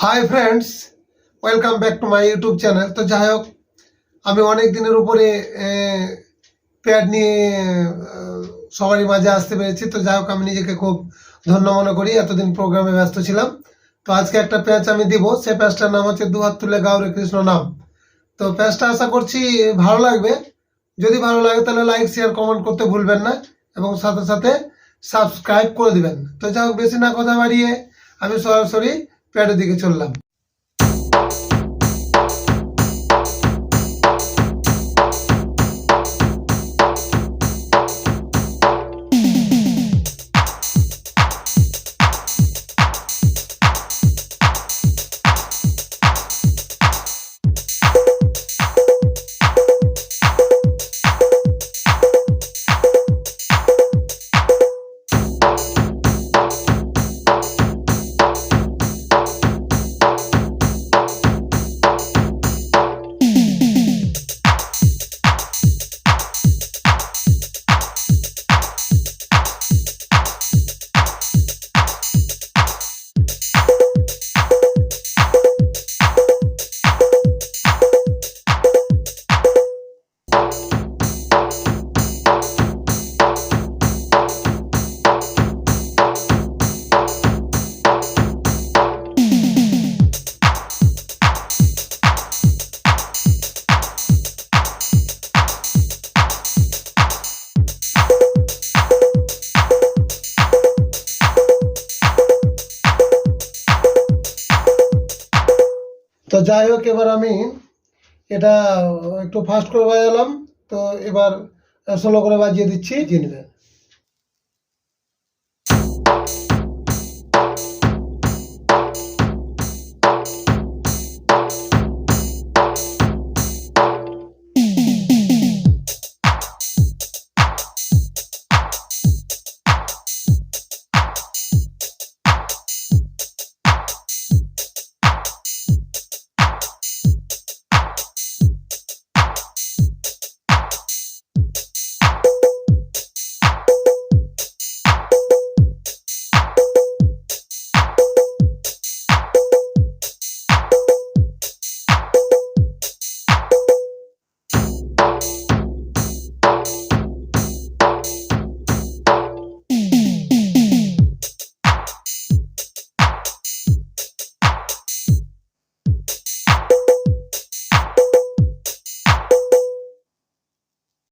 Hi friends, welcome back to my YouTube channel. তো যাই হোক, আমি অনেক দিনের উপরে প্যাড নিয়ে সবারই মাঝে আসতে পেরেছি। তো যাই হোক, আমি নিজেকে খুব ধন্য মনে করি, এতদিন প্রোগ্রামে ব্যস্ত ছিলাম। তো আজকে একটা প্যাচ আমি দিব, সে প্যাচটার নাম হচ্ছে দুহাত তুলে গাউরে কৃষ্ণ নাম। তো প্যাচটা আশা করছি ভালো লাগবে। যদি ভালো লাগে তাহলে লাইক শেয়ার কমেন্ট করতে ভুলবেন না, এবং সাথে সাথে সাবস্ক্রাইব করে দিবেন। তো যাই হোক, বেশি না কথা বাড়িয়ে আমি সরাসরি প্যাডের দিকে চললাম। তো যাই হোক, এবার আমি এটা একটু ফাস্ট করে বাজালাম। তো এবার স্লো করে বাজিয়ে দিচ্ছি, জিনিস